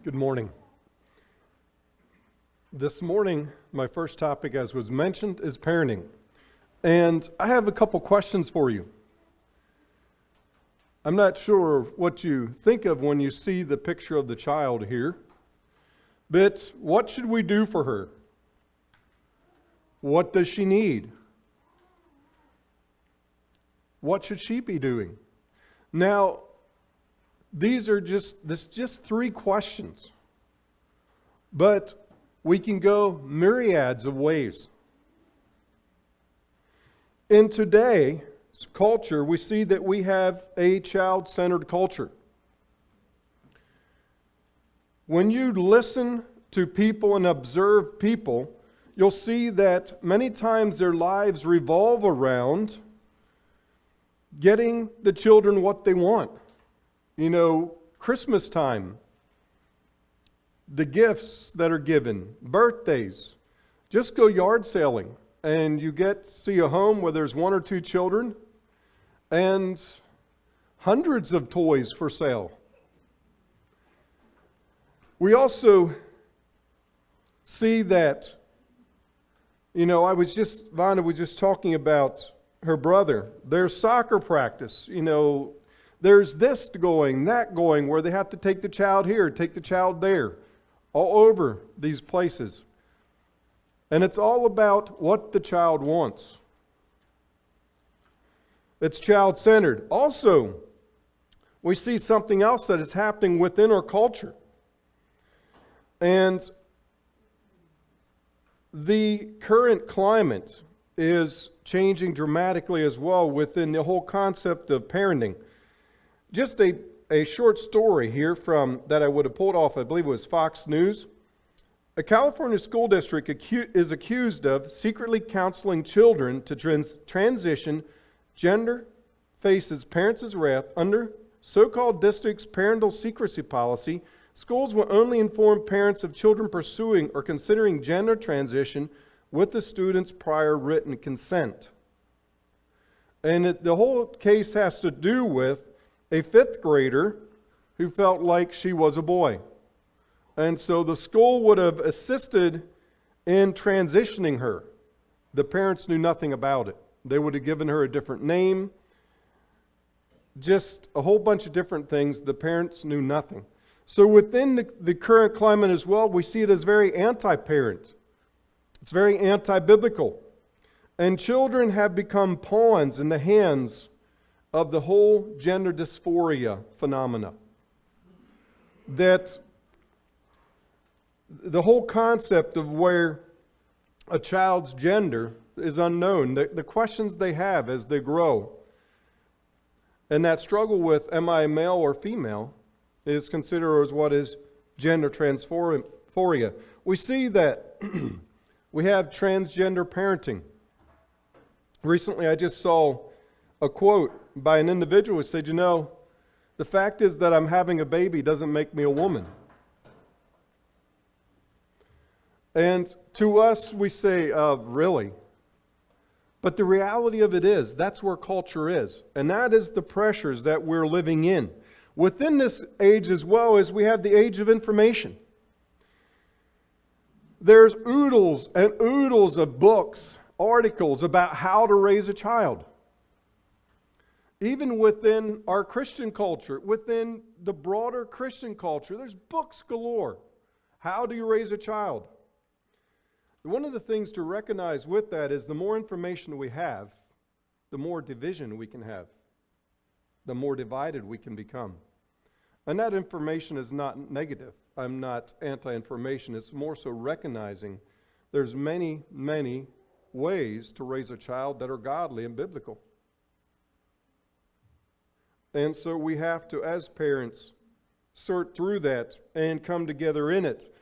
Good morning. This morning, my first topic, as was mentioned, is parenting. And I have a couple questions for you. I'm not sure what you think of when you see the picture of the child here, but what should we do for her? What does she need? What should she be doing? Now, these are just three questions, but we can go myriads of ways. In today's culture, we see that we have a child-centered culture. When you listen to people and observe people, you'll see that many times their lives revolve around getting the children what they want. You know, Christmas time, the gifts that are given, birthdays. Just go yard sailing and you get to see a home where there's one or two children and hundreds of toys for sale. We also see that, Vonda was just talking about her brother. There's soccer practice, there's this going, that going, where they have to take the child here, take the child there, all over these places. And it's all about what the child wants. It's child-centered. Also, we see something else that is happening within our culture. And the current climate is changing dramatically as well within the whole concept of parenting. Just a short story here that I would have pulled off, I believe it was Fox News. A California school district is accused of secretly counseling children to transition gender, faces parents' wrath. Under so-called district's parental secrecy policy, schools will only inform parents of children pursuing or considering gender transition with the student's prior written consent. And the whole case has to do with a fifth grader who felt like she was a boy. And so the school would have assisted in transitioning her. The parents knew nothing about it. They would have given her a different name, just a whole bunch of different things. The parents knew nothing. So within the current climate as well, we see it as very anti-parent. It's very anti-biblical. And children have become pawns in the hands of the whole gender dysphoria phenomena. That the whole concept of where a child's gender is unknown, the questions they have as they grow, and that struggle with am I male or female is considered as what is gender dysphoria. We see that we have transgender parenting. Recently I just saw a quote by an individual who said, the fact is that I'm having a baby doesn't make me a woman. And to us, we say, really? But the reality of it is, that's where culture is. And that is the pressures that we're living in. Within this age as well as we have the age of information. There's oodles and oodles of books, articles about how to raise a child. Even within our Christian culture, within the broader Christian culture, there's books galore. How do you raise a child? One of the things to recognize with that is the more information we have, the more division we can have, the more divided we can become. And that information is not negative. I'm not anti-information. It's more so recognizing there's many, many ways to raise a child that are godly and biblical. And so we have to, as parents, sort through that and come together in it.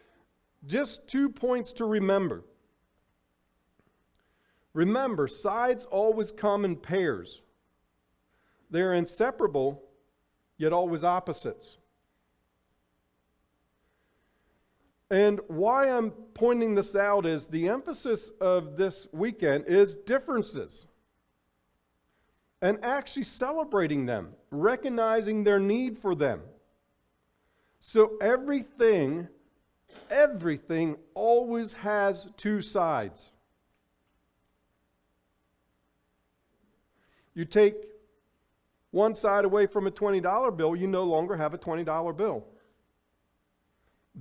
Just 2 points to remember. Remember, sides always come in pairs. They're inseparable, yet always opposites. And why I'm pointing this out is the emphasis of this weekend is differences. And actually celebrating them, recognizing their need for them. So everything always has two sides. You take one side away from a $20 bill, you no longer have a $20 bill.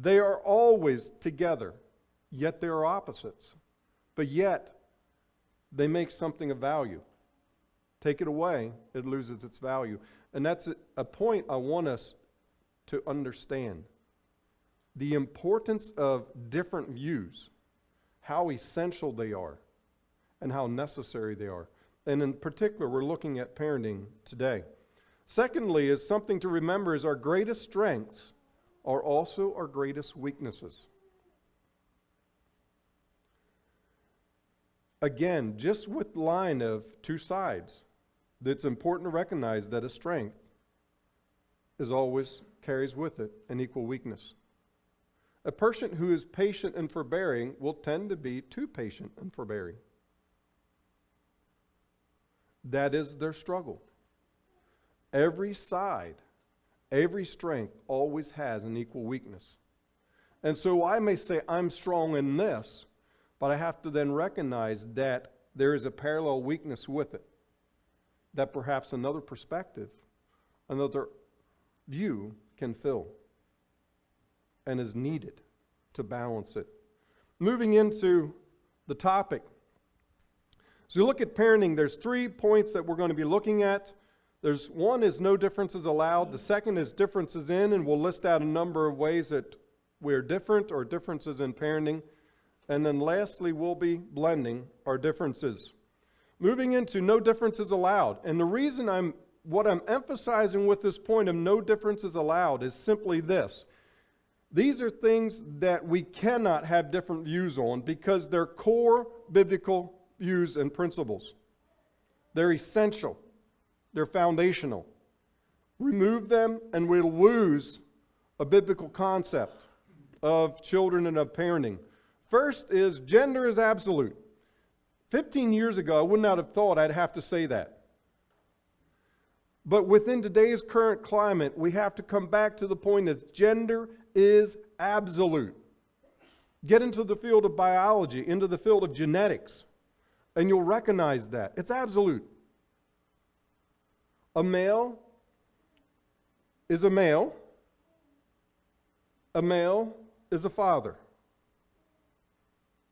They are always together, yet they are opposites. But yet, they make something of value. Take it away, it loses its value. And that's a point I want us to understand. The importance of different views, how essential they are, and how necessary they are. And in particular, we're looking at parenting today. Secondly, is something to remember is our greatest strengths are also our greatest weaknesses. Again, just with line of two sides, it's important to recognize that a strength is always carries with it an equal weakness. A person who is patient and forbearing will tend to be too patient and forbearing. That is their struggle. Every side, every strength always has an equal weakness. And so I may say I'm strong in this, but I have to then recognize that there is a parallel weakness with it. That perhaps another perspective, another view can fill and is needed to balance it. Moving into the topic. So you look at parenting, there's 3 points that we're going to be looking at. One is no differences allowed. The second is differences in, and we'll list out a number of ways that we're different or differences in parenting. And then lastly, we'll be blending our differences. Moving into no differences allowed. And the reason what I'm emphasizing with this point of no differences allowed is simply this. These are things that we cannot have different views on because they're core biblical views and principles. They're essential. They're foundational. Remove them and we'll lose a biblical concept of children and of parenting. First is gender is absolute. 15 years ago, I would not have thought I'd have to say that. But within today's current climate, we have to come back to the point that gender is absolute. Get into the field of biology, into the field of genetics, and you'll recognize that. It's absolute. A male is a male. A male is a father,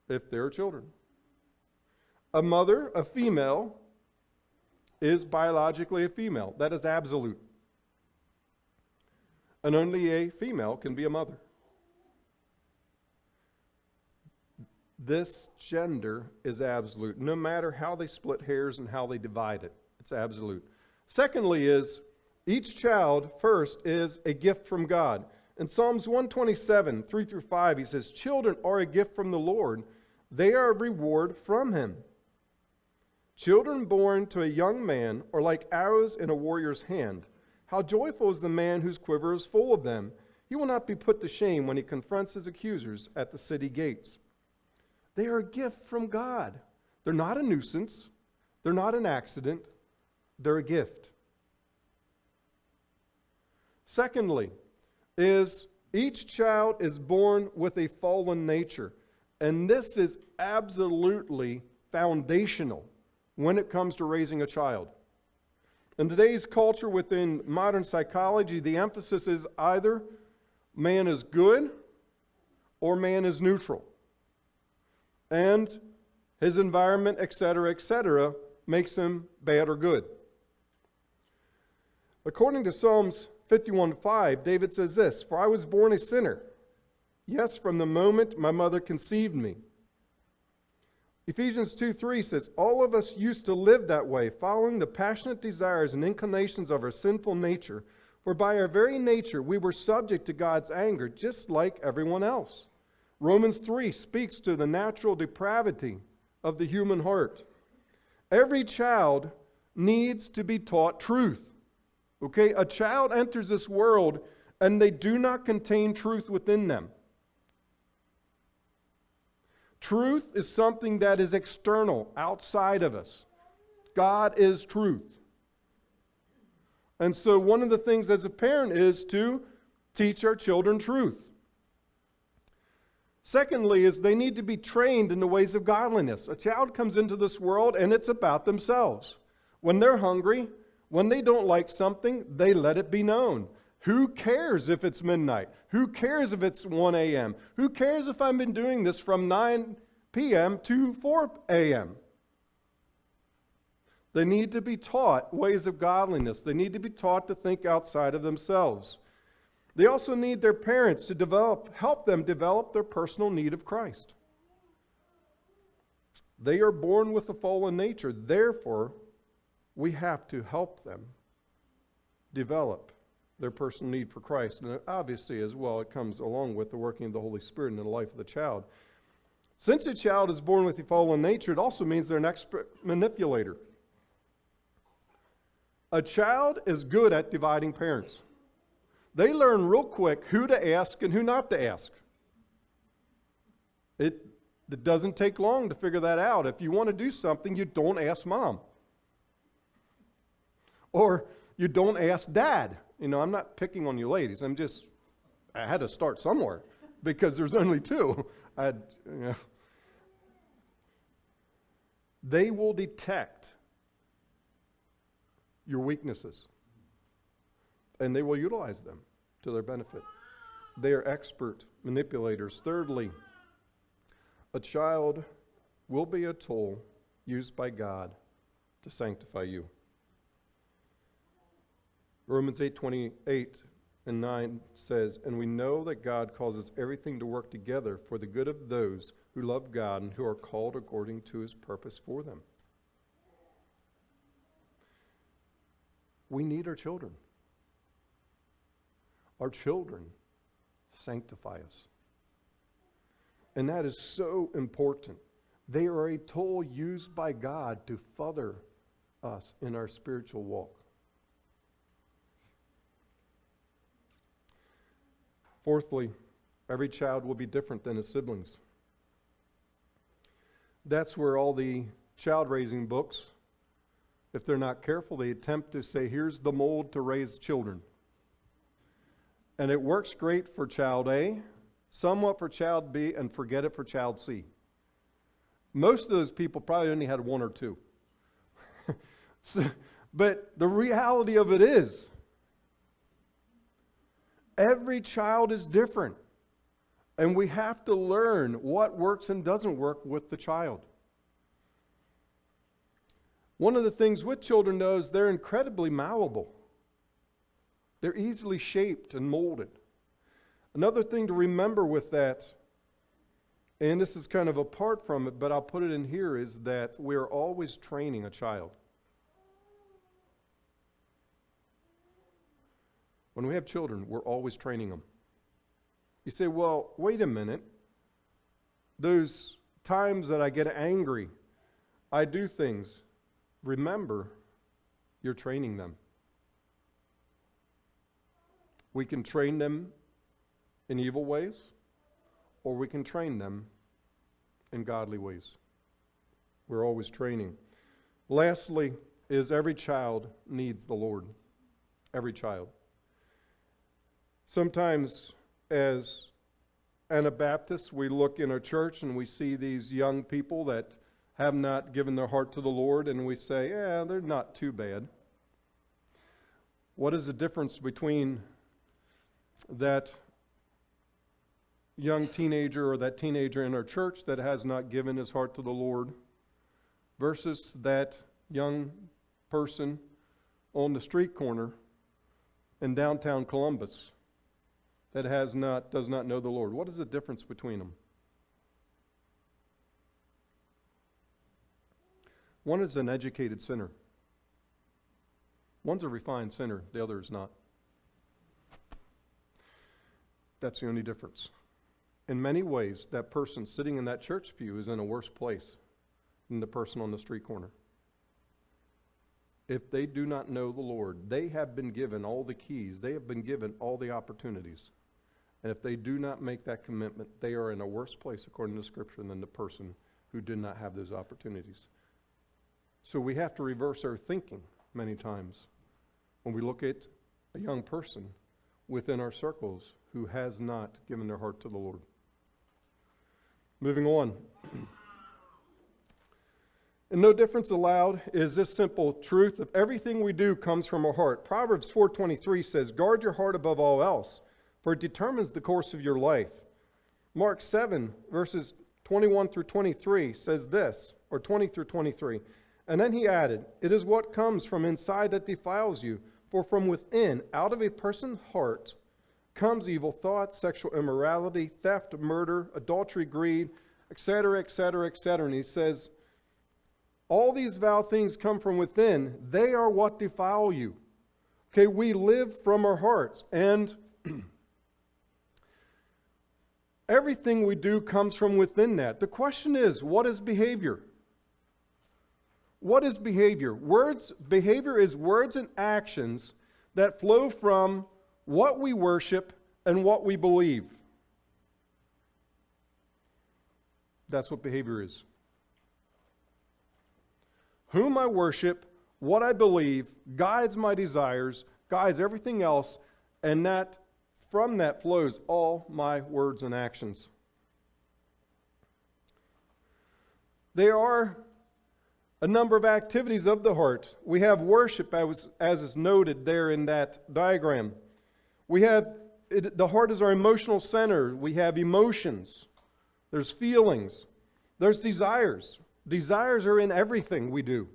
if there are children. A mother, a female, is biologically a female. That is absolute. And only a female can be a mother. This gender is absolute, no matter how they split hairs and how they divide it. It's absolute. Secondly is, each child, first, is a gift from God. In Psalms 127, 3 through 5, he says, children are a gift from the Lord. They are a reward from him. Children born to a young man are like arrows in a warrior's hand. How joyful is the man whose quiver is full of them. He will not be put to shame when he confronts his accusers at the city gates. They are a gift from God. They're not a nuisance. They're not an accident. They're a gift. Secondly, is each child is born with a fallen nature. And this is absolutely foundational when it comes to raising a child. In today's culture within modern psychology, the emphasis is either man is good or man is neutral. And his environment, etc., makes him bad or good. According to Psalms 51:5, David says this, "For I was born a sinner. Yes, from the moment my mother conceived me." Ephesians 2:3 says, "All of us used to live that way, following the passionate desires and inclinations of our sinful nature, for by our very nature we were subject to God's anger, just like everyone else." Romans 3 speaks to the natural depravity of the human heart. Every child needs to be taught truth. Okay, a child enters this world and they do not contain truth within them. Truth is something that is external, outside of us. God is truth. And so one of the things as a parent is to teach our children truth. Secondly, is they need to be trained in the ways of godliness. A child comes into this world and it's about themselves. When they're hungry, when they don't like something, they let it be known. Who cares if it's midnight? Who cares if it's 1 a.m.? Who cares if I've been doing this from 9 p.m. to 4 a.m.? They need to be taught ways of godliness. They need to be taught to think outside of themselves. They also need their parents to help them develop their personal need of Christ. They are born with a fallen nature. Therefore, we have to help them develop their personal need for Christ. And obviously, as well, it comes along with the working of the Holy Spirit in the life of the child. Since a child is born with a fallen nature, it also means they're an expert manipulator. A child is good at dividing parents. They learn real quick who to ask and who not to ask. It doesn't take long to figure that out. If you want to do something, you don't ask mom. Or you don't ask dad. You know, I'm not picking on you ladies. I had to start somewhere because there's only two. They will detect your weaknesses, and they will utilize them to their benefit. They are expert manipulators. Thirdly, a child will be a tool used by God to sanctify you. Romans 8:28 and 9 says, "And we know that God causes everything to work together for the good of those who love God and who are called according to his purpose for them." We need our children. Our children sanctify us. And that is so important. They are a tool used by God to further us in our spiritual walk. Fourthly, every child will be different than his siblings. That's where all the child raising books, if they're not careful, they attempt to say, here's the mold to raise children. And it works great for child A, somewhat for child B, and forget it for child C. Most of those people probably only had one or two. But the reality of it is, every child is different. And we have to learn what works and doesn't work with the child. One of the things with children, though, is they're incredibly malleable. They're easily shaped and molded. Another thing to remember with that, and this is kind of apart from it, but I'll put it in here, is that we're always training a child. When we have children, we're always training them. You say, well, wait a minute. Those times that I get angry, I do things. Remember, you're training them. We can train them in evil ways, or we can train them in godly ways. We're always training. Lastly, is every child needs the Lord. Every child. Sometimes, as Anabaptists, we look in our church and we see these young people that have not given their heart to the Lord, and we say, yeah, they're not too bad. What is the difference between that young teenager or that teenager in our church that has not given his heart to the Lord versus that young person on the street corner in downtown Columbus that does not know the Lord? What is the difference between them? One is an educated sinner. One's a refined sinner, the other is not. That's the only difference. In many ways, that person sitting in that church pew is in a worse place than the person on the street corner. If they do not know the Lord, they have been given all the keys. They have been given all the opportunities. And if they do not make that commitment, they are in a worse place, according to Scripture, than the person who did not have those opportunities. So we have to reverse our thinking many times. When we look at a young person, within our circles who has not given their heart to the Lord. Moving on. And no difference allowed is this simple truth of everything we do comes from our heart. Proverbs 4:23 says, "Guard your heart above all else, for it determines the course of your life." Mark 7, verses 21 through 23 says this, or 20 through 23. And then he added, "It is what comes from inside that defiles you, for from within, out of a person's heart, comes evil thoughts, sexual immorality, theft, murder, adultery, greed, etc., etc., etc." And he says, all these vile things come from within. They are what defile you. Okay, we live from our hearts. And everything we do comes from within that. The question is, what is behavior? What is behavior? Behavior is words and actions that flow from what we worship and what we believe. That's what behavior is. Whom I worship, what I believe, guides my desires, guides everything else, and that from that flows all my words and actions. There are a number of activities of the heart. We have worship, as is noted there in that diagram. We have, the heart is our emotional center. We have emotions. There's feelings. There's desires. Desires are in everything we do.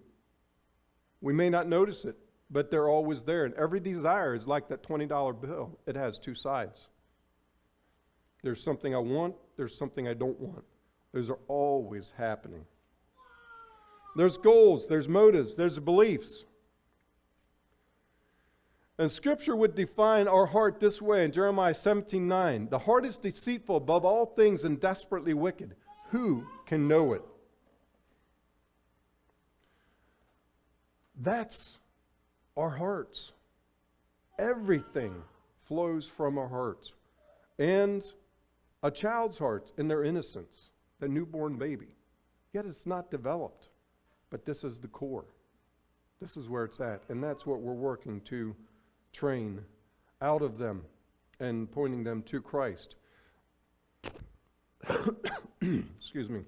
We may not notice it, but they're always there. And every desire is like that $20 bill. It has two sides. There's something I want. There's something I don't want. Those are always happening. There's goals. There's motives. There's beliefs. And Scripture would define our heart this way in Jeremiah 17:9. The heart is deceitful above all things and desperately wicked. Who can know it? That's our hearts. Everything flows from our hearts. And a child's heart in their innocence, the newborn baby. Yet it's not developed. But this is the core. This is where it's at. And that's what we're working to train out of them and pointing them to Christ. Excuse me.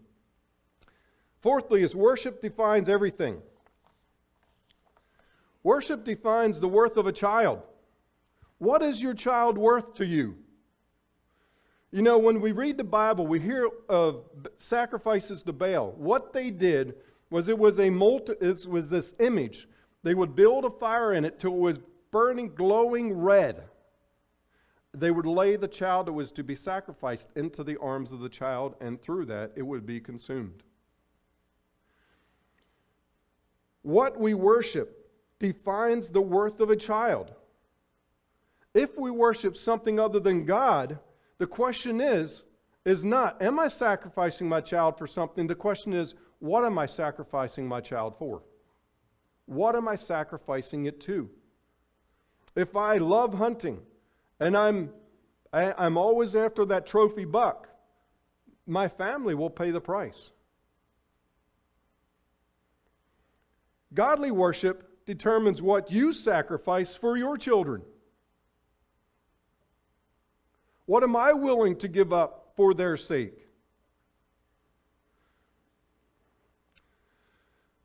Fourthly, is worship defines everything. Worship defines the worth of a child. What is your child worth to you? You know, when we read the Bible, we hear of sacrifices to Baal. What they did was it was this image. They would build a fire in it till it was burning, glowing red. They would lay the child that was to be sacrificed into the arms of the child, and through that it would be consumed. What we worship defines the worth of a child. If we worship something other than God, the question is not, am I sacrificing my child for something? The question is, what am I sacrificing my child for? What am I sacrificing it to? If I love hunting and I'm always after that trophy buck, my family will pay the price. Godly worship determines what you sacrifice for your children. What am I willing to give up for their sake?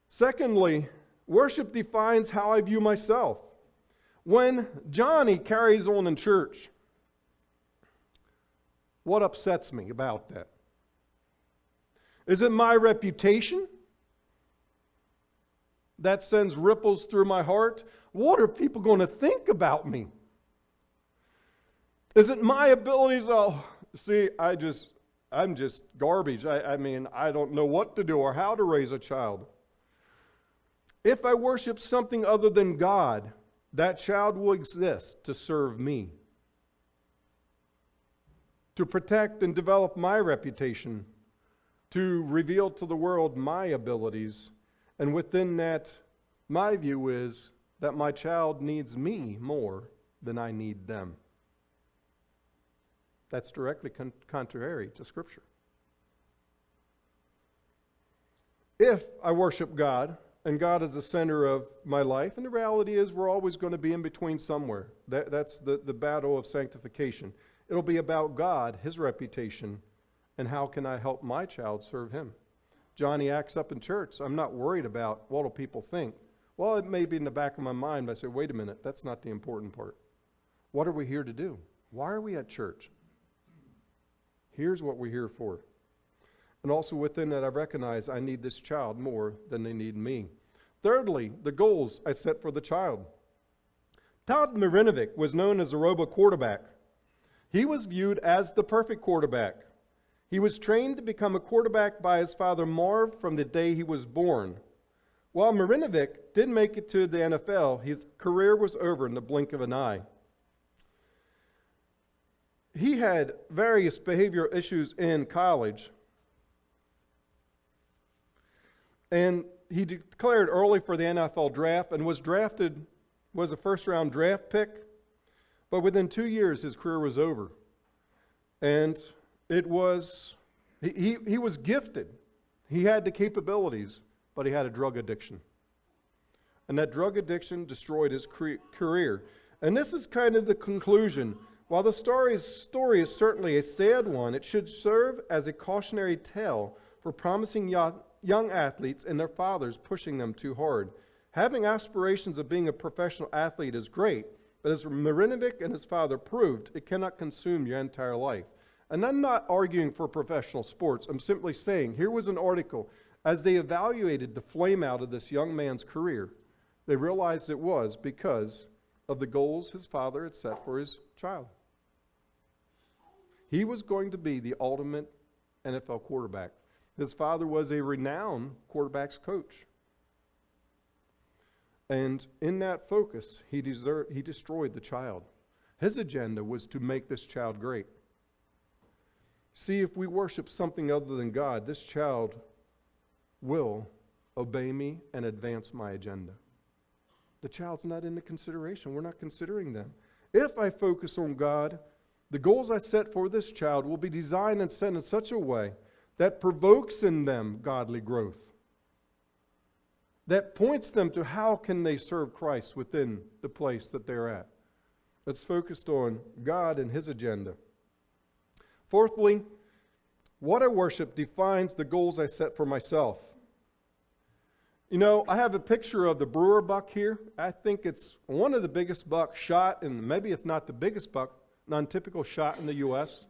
Secondly, worship defines how I view myself. When Johnny carries on in church, what upsets me about that? Is it my reputation that sends ripples through my heart? What are people going to think about me? Is it my abilities? Oh, see, I'm just garbage. I mean, I don't know what to do or how to raise a child. If I worship something other than God, that child will exist to serve me, to protect and develop my reputation, to reveal to the world my abilities. And within that, my view is that my child needs me more than I need them. That's directly contrary to Scripture. If I worship God and God is the center of my life. And the reality is we're always going to be in between somewhere. That's the battle of sanctification. It'll be about God, His reputation, and how can I help my child serve Him. Johnny acts up in church. I'm not worried about what do people think. Well, it may be in the back of my mind, but I say, wait a minute, that's not the important part. What are we here to do? Why are we at church? Here's what we're here for. And also within that, I recognize I need this child more than they need me. Thirdly, the goals I set for the child. Todd Marinovic was known as a robo-quarterback. He was viewed as the perfect quarterback. He was trained to become a quarterback by his father Marv from the day he was born. While Marinovic did make it to the NFL, his career was over in the blink of an eye. He had various behavioral issues in college. And he declared early for the NFL draft and was a first-round draft pick. But within 2 years, his career was over. And he was gifted. He had the capabilities, but he had a drug addiction. And that drug addiction destroyed his career. And this is kind of the conclusion. While the story is certainly a sad one, it should serve as a cautionary tale for promising young athletes and their fathers pushing them too hard. Having aspirations of being a professional athlete is great, but as Marinovic and his father proved, it cannot consume your entire life. And I'm not arguing for professional sports. I'm simply saying, here was an article. As they evaluated the flame out of this young man's career, they realized it was because of the goals his father had set for his child. He was going to be the ultimate NFL quarterback. His father was a renowned quarterback's coach. And in that focus, he destroyed the child. His agenda was to make this child great. See, if we worship something other than God, this child will obey me and advance my agenda. The child's not into consideration. We're not considering them. If I focus on God, the goals I set for this child will be designed and set in such a way that provokes in them godly growth, that points them to how can they serve Christ within the place that they're at. That's focused on God and His agenda. Fourthly, what I worship defines the goals I set for myself. You know, I have a picture of the Brewer buck here. I think it's one of the biggest bucks shot, and maybe if not the biggest buck, non-typical shot in the U.S.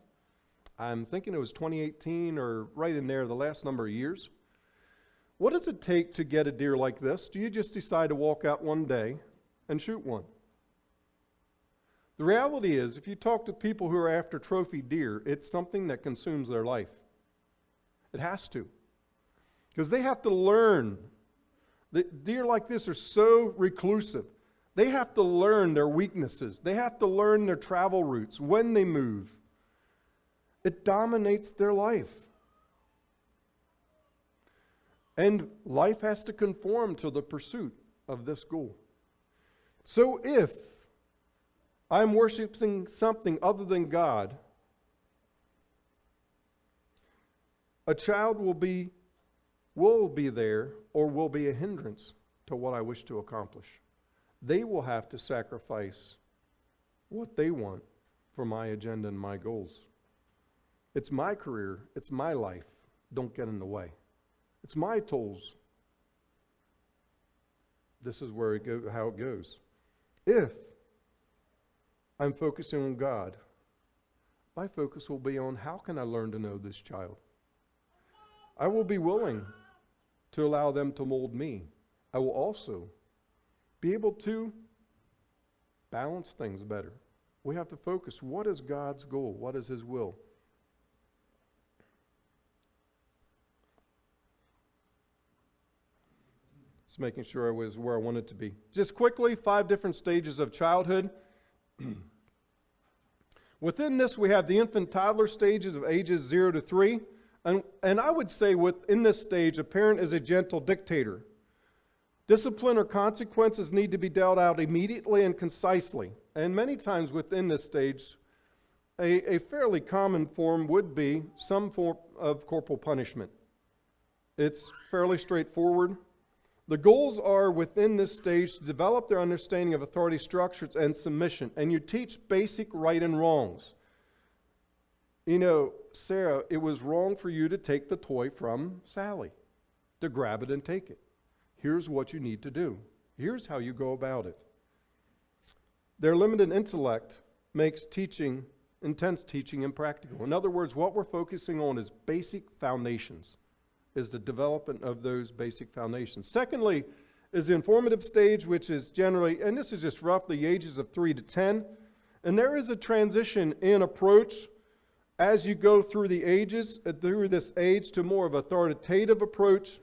I'm thinking it was 2018 or right in there, the last number of years. What does it take to get a deer like this? Do you just decide to walk out one day and shoot one? The reality is, if you talk to people who are after trophy deer, it's something that consumes their life. It has to. Because they have to learn. The deer like this are so reclusive. They have to learn their weaknesses. They have to learn their travel routes, when they move. It dominates their life. And life has to conform to the pursuit of this goal. So if I'm worshiping something other than God, a child will be there or will be a hindrance to what I wish to accomplish. They will have to sacrifice what they want for my agenda and my goals. It's my career. It's my life. Don't get in the way. It's my tools. This is how it goes. If I'm focusing on God, my focus will be on how can I learn to know this child. I will be willing to allow them to mold me. I will also be able to balance things better. We have to focus. What is God's goal? What is His will? Just making sure I was where I wanted to be. Just quickly, 5 different stages of childhood. Within this, we have the infant toddler stages of ages 0 to 3. And I would say within this stage, a parent is a gentle dictator. Discipline or consequences need to be dealt out immediately and concisely. And many times within this stage, a fairly common form would be some form of corporal punishment. It's fairly straightforward. The goals are within this stage to develop their understanding of authority structures and submission. And you teach basic right and wrongs. You know, Sarah, it was wrong for you to take the toy from Sally, to grab it and take it. Here's what you need to do. Here's how you go about it. Their limited intellect makes teaching, intense teaching, impractical. In other words, what we're focusing on is basic foundations, is the development of those basic foundations. Secondly, is the informative stage, which is generally, and this is just roughly the ages of 3 to 10. And there is a transition in approach as you go through the ages, through this age, to more of authoritative approach.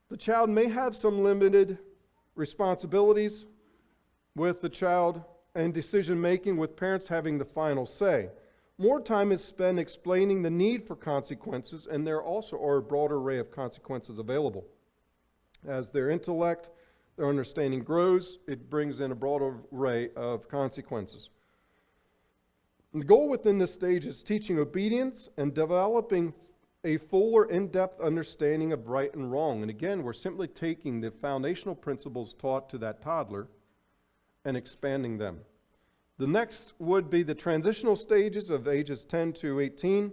The child may have some limited responsibilities with the child and decision making, with parents having the final say. More time is spent explaining the need for consequences, and there also are a broader array of consequences available. As their intellect, their understanding grows, it brings in a broader array of consequences. The goal within this stage is teaching obedience and developing a fuller, in-depth understanding of right and wrong. And again, we're simply taking the foundational principles taught to that toddler and expanding them. The next would be the transitional stages of ages 10 to 18,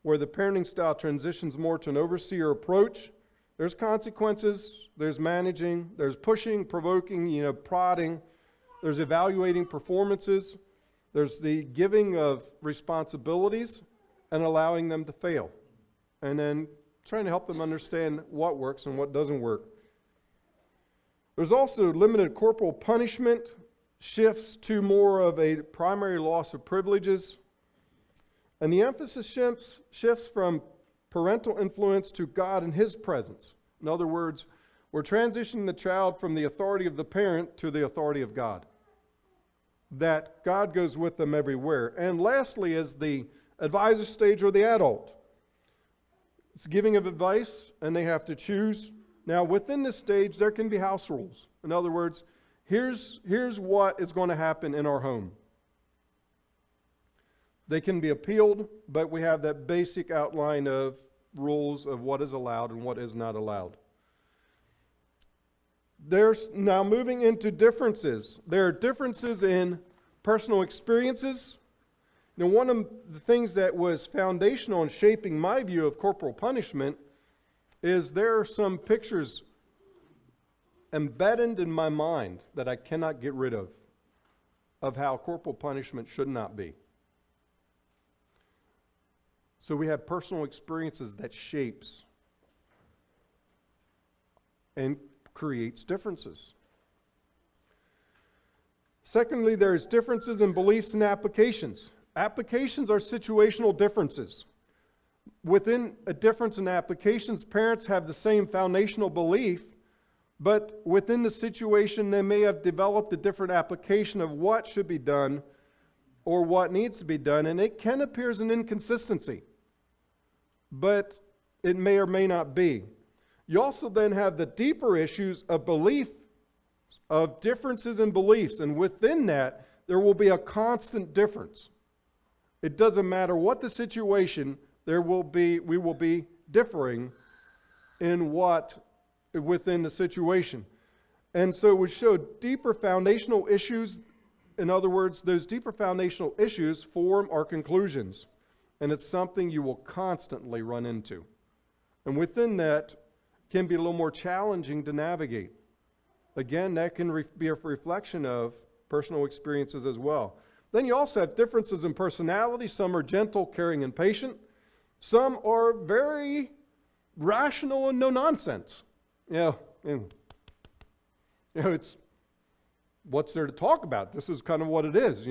where the parenting style transitions more to an overseer approach. There's consequences, there's managing, there's pushing, provoking, prodding, there's evaluating performances, there's the giving of responsibilities and allowing them to fail, and then trying to help them understand what works and what doesn't work. There's also limited corporal punishment, shifts to more of a primary loss of privileges, and the emphasis shifts from parental influence to God and His presence. In other words, we're transitioning the child from the authority of the parent to the authority of God, that God goes with them everywhere. And lastly is the advisor stage, or the adult. It's giving of advice, and they have to choose. Now, within this stage, there can be house rules. In other words, here's what is going to happen in our home. They can be appealed, but we have that basic outline of rules of what is allowed and what is not allowed. There's now moving into differences. There are differences in personal experiences. Now, one of the things that was foundational in shaping my view of corporal punishment is there are some pictures embedded in my mind that I cannot get rid of how corporal punishment should not be. So we have personal experiences that shapes and creates differences. Secondly, there's differences in beliefs and applications. Applications are situational differences. Within a difference in applications, parents have the same foundational belief, but within the situation, they may have developed a different application of what should be done or what needs to be done, and it can appear as an inconsistency, but it may or may not be. You also then have the deeper issues of belief, of differences in beliefs, and within that, there will be a constant difference. It doesn't matter what the situation, we will be differing in what within the situation. And so we show deeper foundational issues. In other words, those deeper foundational issues form our conclusions. And it's something you will constantly run into. And within that can be a little more challenging to navigate. Again, that can be a reflection of personal experiences as well. Then you also have differences in personality. Some are gentle, caring, and patient. Some are very rational and no nonsense. It's what's there to talk about? This is kind of what it is.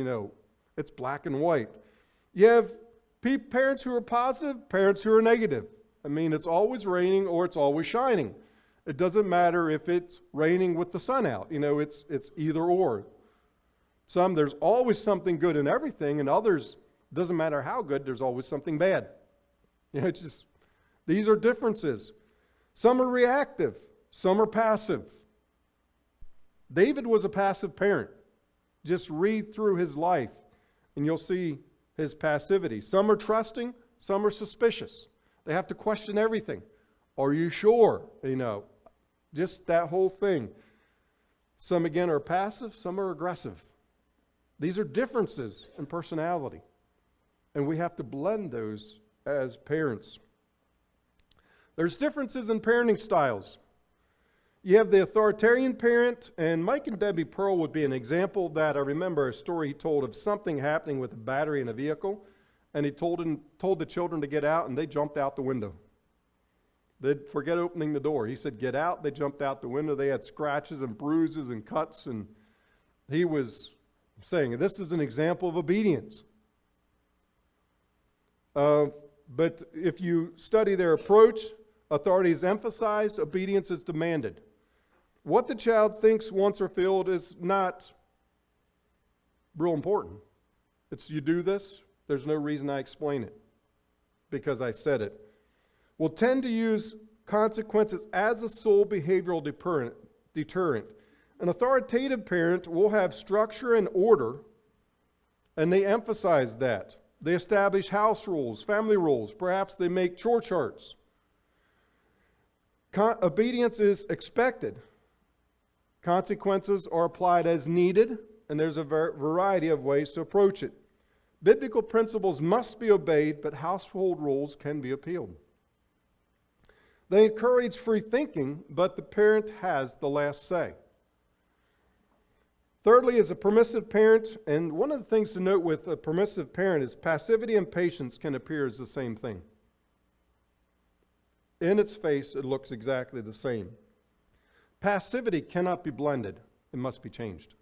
It's black and white. You have parents who are positive, parents who are negative. It's always raining or it's always shining. It doesn't matter if it's raining with the sun out. It's either or. Some, there's always something good in everything, and others, doesn't matter how good, there's always something bad. It's just, these are differences. Some are reactive, some are passive. David was a passive parent. Just read through his life, and you'll see his passivity. Some are trusting, some are suspicious. They have to question everything. Are you sure? Just that whole thing. Some, again, are passive, some are aggressive. These are differences in personality, and we have to blend those as parents. There's differences in parenting styles. You have the authoritarian parent, and Mike and Debbie Pearl would be an example of that. I remember a story he told of something happening with a battery in a vehicle, and he told the children to get out, and they jumped out the window. They'd forget opening the door. He said, get out. They jumped out the window. They had scratches and bruises and cuts, and he was saying, this is an example of obedience. But if you study their approach, authority is emphasized, obedience is demanded. What the child thinks, wants, or feels is not real important. It's you do this, there's no reason I explain it because I said it. Will tend to use consequences as a sole behavioral deterrent. An authoritative parent will have structure and order, and they emphasize that. They establish house rules, family rules. Perhaps they make chore charts. Obedience is expected. Consequences are applied as needed, and there's a variety of ways to approach it. Biblical principles must be obeyed, but household rules can be appealed. They encourage free thinking, but the parent has the last say. Thirdly, as a permissive parent, and one of the things to note with a permissive parent is passivity and patience can appear as the same thing. In its face, it looks exactly the same. Passivity cannot be blended. It must be changed.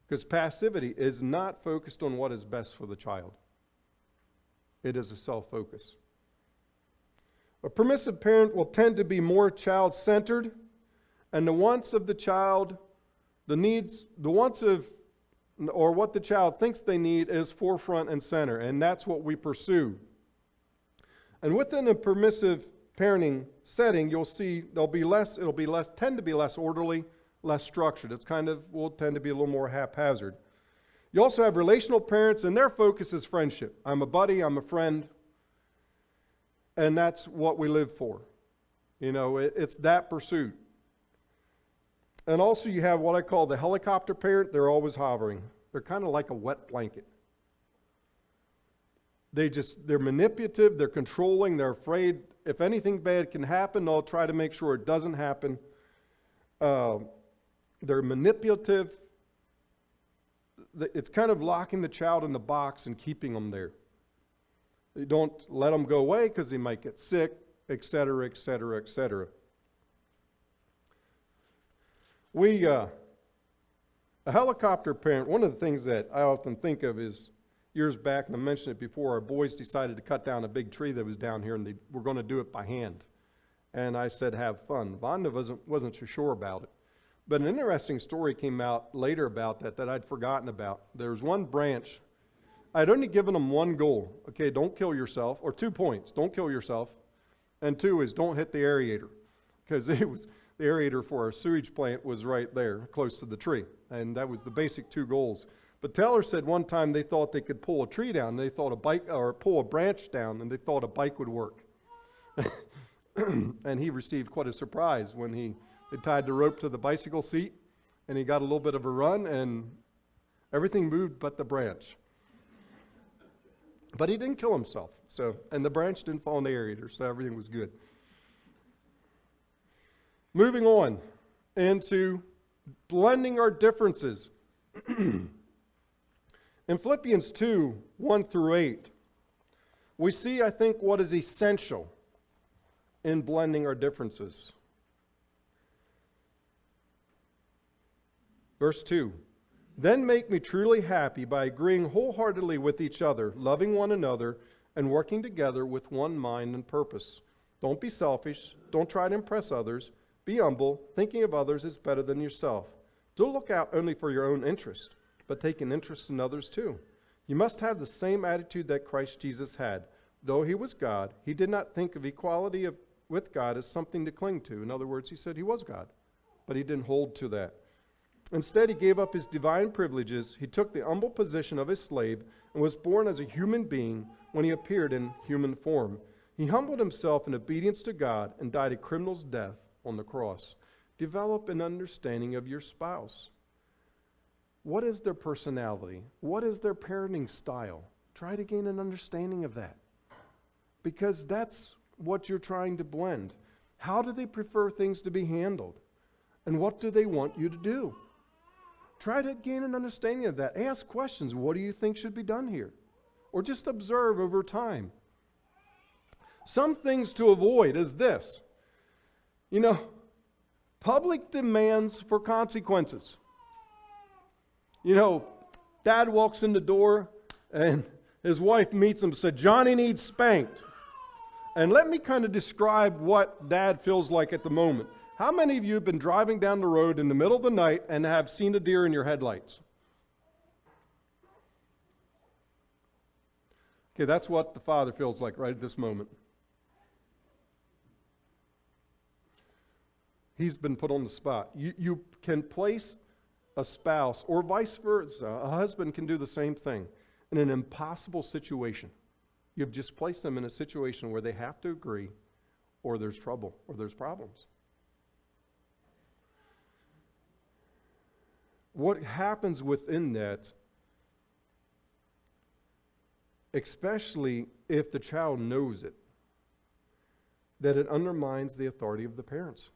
Because passivity is not focused on what is best for the child. It is a self-focus. A permissive parent will tend to be more child-centered, and the wants of the child, or what the child thinks they need is forefront and center, and that's what we pursue. And within a permissive parenting setting, you'll see it'll tend to be less orderly, less structured. Will tend to be a little more haphazard. You also have relational parents, and their focus is friendship. I'm a buddy, I'm a friend, and that's what we live for. It's that pursuit. And also you have what I call the helicopter parent. They're always hovering. They're kind of like a wet blanket. They're manipulative, they're controlling, they're afraid. If anything bad can happen, they'll try to make sure it doesn't happen. They're manipulative. It's kind of locking the child in the box and keeping them there. You don't let them go away because they might get sick, etc., etc., etc. A helicopter parent, one of the things that I often think of is years back, and I mentioned it before, our boys decided to cut down a big tree that was down here, and they were going to do it by hand. And I said, have fun. Vonda wasn't so sure about it. But an interesting story came out later about that I'd forgotten about. There was one branch. I'd only given them one goal. Okay, don't kill yourself. Or 2 points. Don't kill yourself. And 2 is don't hit the aerator. Because the aerator for our sewage plant was right there, close to the tree. And that was the basic 2 goals. But Taylor said one time they thought they could pull a tree down. They thought pull a branch down, and they thought a bike would work. And he received quite a surprise when they tied the rope to the bicycle seat, and he got a little bit of a run, and everything moved but the branch. But he didn't kill himself, and the branch didn't fall in the aerator, so everything was good. Moving on into blending our differences. In Philippians 2, 1 through 8, we see, I think, what is essential in blending our differences. Verse 2, then make me truly happy by agreeing wholeheartedly with each other, loving one another, and working together with one mind and purpose. Don't be selfish. Don't try to impress others. Be humble. Thinking of others is better than yourself. Don't look out only for your own interest, but take an interest in others too. You must have the same attitude that Christ Jesus had. Though he was God, he did not think of equality with God as something to cling to. In other words, he said he was God, but he didn't hold to that. Instead, he gave up his divine privileges. He took the humble position of a slave and was born as a human being when he appeared in human form. He humbled himself in obedience to God and died a criminal's death on the cross. Develop an understanding of your spouse. What is their personality? What is their parenting style? Try to gain an understanding of that. Because that's what you're trying to blend. How do they prefer things to be handled? And what do they want you to do? Try to gain an understanding of that. Ask questions. What do you think should be done here? Or just observe over time. Some things to avoid is this. Public demands for consequences. Dad walks in the door and his wife meets him and said, "Johnny needs spanked." And let me kind of describe what Dad feels like at the moment. How many of you have been driving down the road in the middle of the night and have seen a deer in your headlights? Okay, that's what the father feels like right at this moment. He's been put on the spot. You can place a spouse, or vice versa, a husband can do the same thing, in an impossible situation. You've just placed them in a situation where they have to agree, or there's trouble, or there's problems. What happens within that, especially if the child knows it, that it undermines the authority of the parents.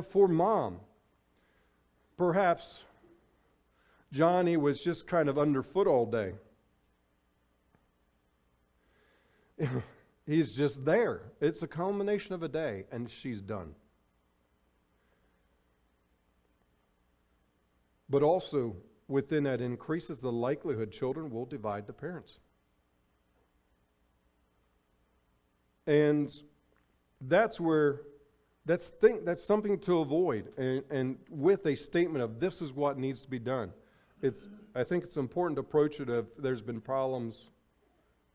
For mom, perhaps Johnny was just kind of underfoot all day. He's just there. It's a culmination of a day, and she's done. But also, within that increases the likelihood children will divide the parents. And that's something to avoid. And with a statement of this is what needs to be done. I think it's important to approach it if there's been problems,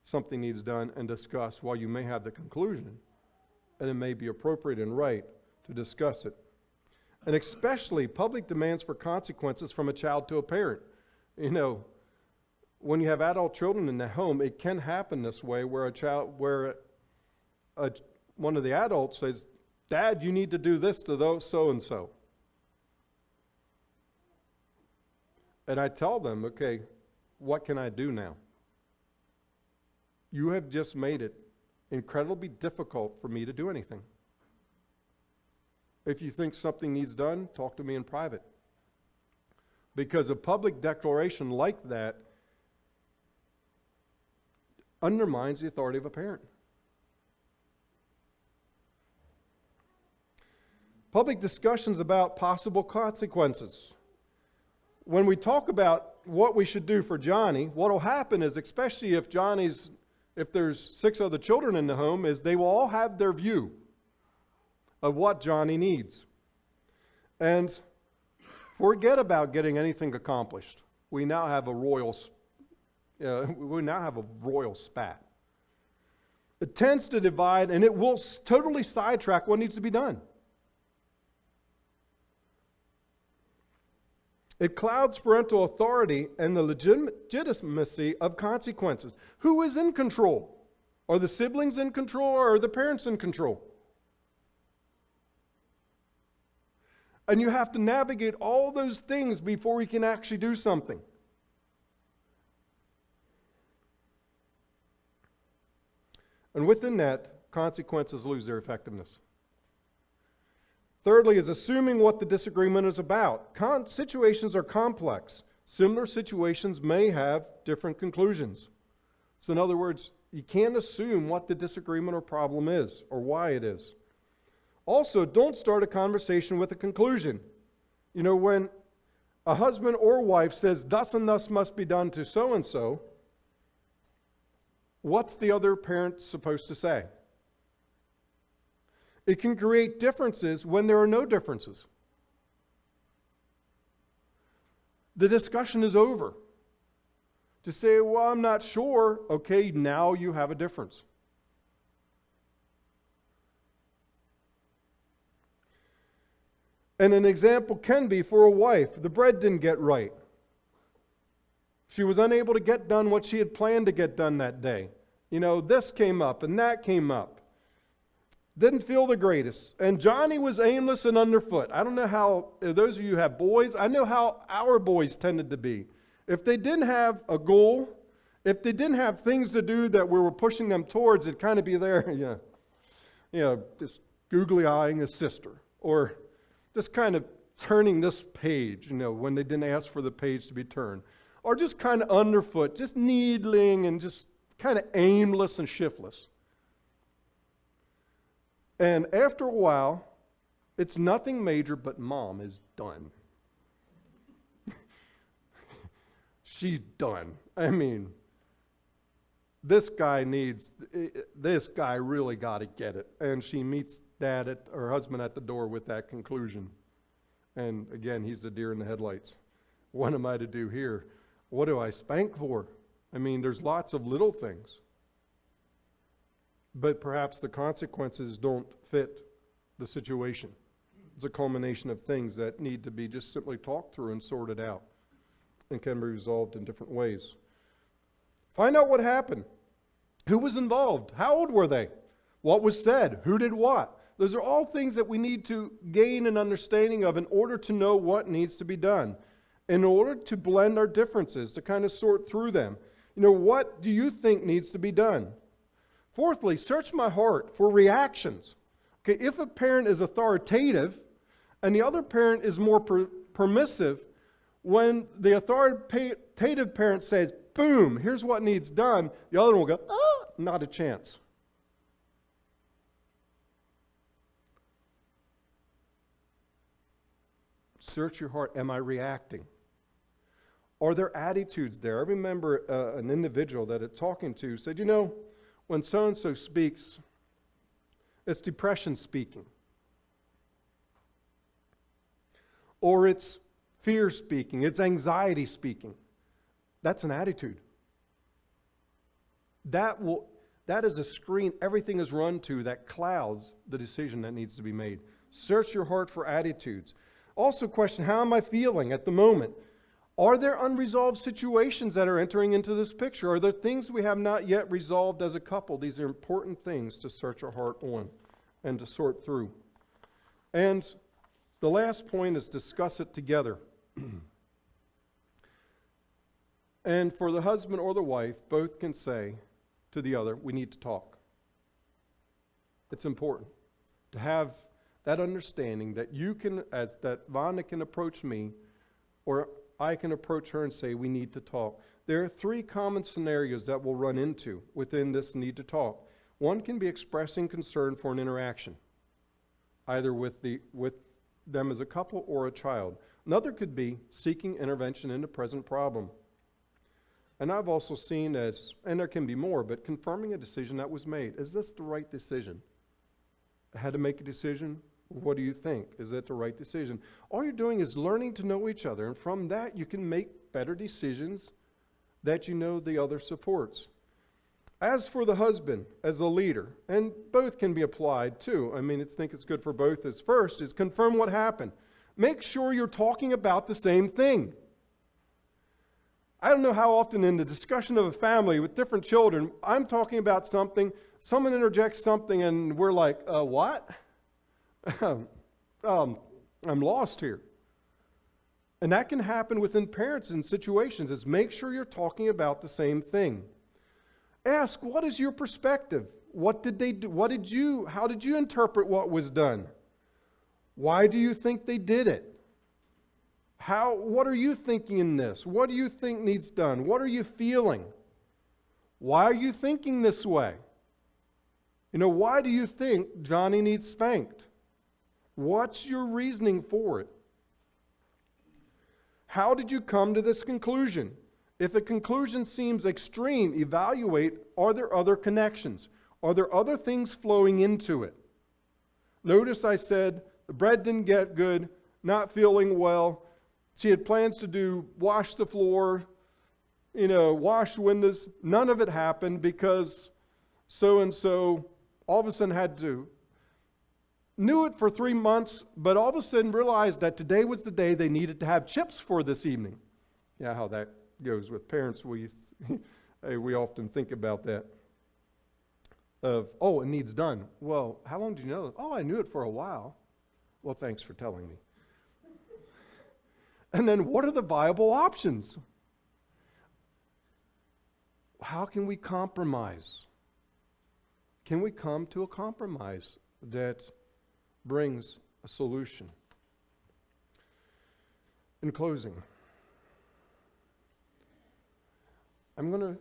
something needs done, and discuss while you may have the conclusion. And it may be appropriate and right to discuss it. And especially public demands for consequences from a child to a parent. When you have adult children in the home, it can happen this way where one of the adults says, "Dad, you need to do this to those so-and-so." And I tell them, okay, what can I do now? You have just made it incredibly difficult for me to do anything. If you think something needs done, talk to me in private. Because a public declaration like that undermines the authority of a parent. Public discussions about possible consequences. When we talk about what we should do for Johnny, what will happen is, especially if there's 6 other children in the home, is they will all have their view of what Johnny needs. And forget about getting anything accomplished. We now have a royal spat. It tends to divide, and it will totally sidetrack what needs to be done. It clouds parental authority and the legitimacy of consequences. Who is in control? Are the siblings in control, or are the parents in control? And you have to navigate all those things before you can actually do something. And within that, consequences lose their effectiveness. Thirdly is assuming what the disagreement is about. Situations are complex. Similar situations may have different conclusions. So in other words, you can't assume what the disagreement or problem is or why it is. Also, don't start a conversation with a conclusion. When a husband or wife says, "Thus and thus must be done to so-and-so," what's the other parent supposed to say? It can create differences when there are no differences. The discussion is over. To say, "Well, I'm not sure," okay, now you have a difference. And an example can be for a wife. The bread didn't get right. She was unable to get done what she had planned to get done that day. This came up and that came up. didn't feel the greatest. And Johnny was aimless and underfoot. I don't know how, those of you who have boys, I know how our boys tended to be. If they didn't have a goal, if they didn't have things to do that we were pushing them towards, it'd kind of be there, just googly-eyeing his sister. Or just kind of turning this page, when they didn't ask for the page to be turned. Or just kind of underfoot, just needling and just kind of aimless and shiftless. And after a while, it's nothing major, but Mom is done. She's done. I mean, this guy really got to get it. And she meets her husband at the door with that conclusion. And again, he's the deer in the headlights. What am I to do here? What do I spank for? I mean, there's lots of little things. But perhaps the consequences don't fit the situation. It's a culmination of things that need to be just simply talked through and sorted out and can be resolved in different ways. Find out what happened. Who was involved? How old were they? What was said? Who did what? Those are all things that we need to gain an understanding of in order to know what needs to be done, in order to blend our differences, to kind of sort through them. What do you think needs to be done? Fourthly, search my heart for reactions. Okay, if a parent is authoritative and the other parent is more permissive, when the authoritative parent says, boom, here's what needs done, the other one will go, oh, not a chance. Search your heart. Am I reacting? Are there attitudes there? I remember an individual that I'm talking to said, when so-and-so speaks, it's depression speaking. Or it's fear speaking. It's anxiety speaking. That's an attitude. That is a screen everything is run to that clouds the decision that needs to be made. Search your heart for attitudes. Also question, how am I feeling at the moment? Are there unresolved situations that are entering into this picture? Are there things we have not yet resolved as a couple? These are important things to search our heart on and to sort through. And the last point is discuss it together. And for the husband or the wife, both can say to the other, we need to talk. It's important to have that understanding that you can, that Vonna can approach me, or I can approach her and say, we need to talk. There are 3 common scenarios that we'll run into within this need to talk. One can be expressing concern for an interaction, either with them as a couple or a child. Another could be seeking intervention in the present problem. And I've also seen and there can be more, but confirming a decision that was made. Is this the right decision? I had to make a decision. What do you think? Is that the right decision? All you're doing is learning to know each other, and from that you can make better decisions that the other supports. As for the husband, as a leader, and both can be applied too. I think it's good for both. First is confirm what happened. Make sure you're talking about the same thing. I don't know how often in the discussion of a family with different children, I'm talking about something, someone interjects something, and we're like, what? I'm lost here. And that can happen within parents in situations, is make sure you're talking about the same thing. Ask, what is your perspective? What did they do? How did you interpret what was done? Why do you think they did it? What are you thinking in this? What do you think needs done? What are you feeling? Why are you thinking this way? Why do you think Johnny needs spanked? What's your reasoning for it? How did you come to this conclusion? If a conclusion seems extreme, evaluate, are there other connections? Are there other things flowing into it? Notice I said the bread didn't get good, not feeling well. She had plans to wash the floor, wash windows. None of it happened because so-and-so all of a sudden knew it for 3 months, but all of a sudden realized that today was the day they needed to have chips for this evening. Yeah, how that goes with parents. We often think about that. of, oh, it needs done. Well, how long do you know this? Oh, I knew it for a while. Well, thanks for telling me. And then what are the viable options? How can we compromise? Can we come to a compromise that brings a solution? In closing, I'm going to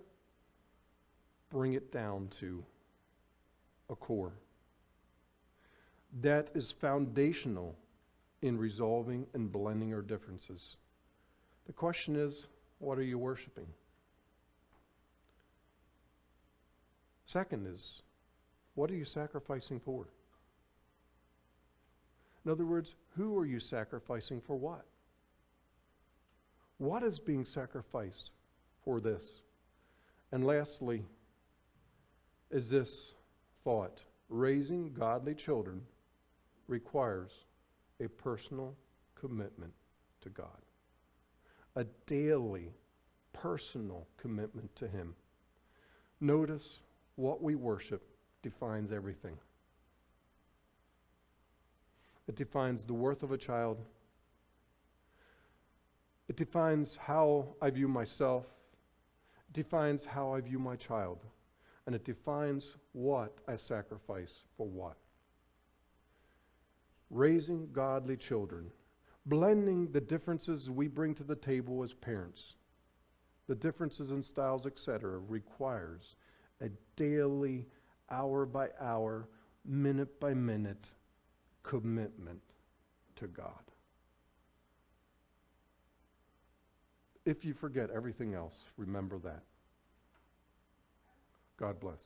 bring it down to a core that is foundational in resolving and blending our differences. The question is, what are you worshiping? Second is, what are you sacrificing for? In other words, who are you sacrificing for what? What is being sacrificed for this? And lastly, is this thought: raising godly children requires a personal commitment to God, a daily personal commitment to Him. Notice what we worship defines everything. It defines the worth of a child. It defines how I view myself. It defines how I view my child. And it defines what I sacrifice for what. Raising godly children, blending the differences we bring to the table as parents, the differences in styles, etc., requires a daily, hour by hour, minute by minute commitment to God. If you forget everything else, remember that. God bless.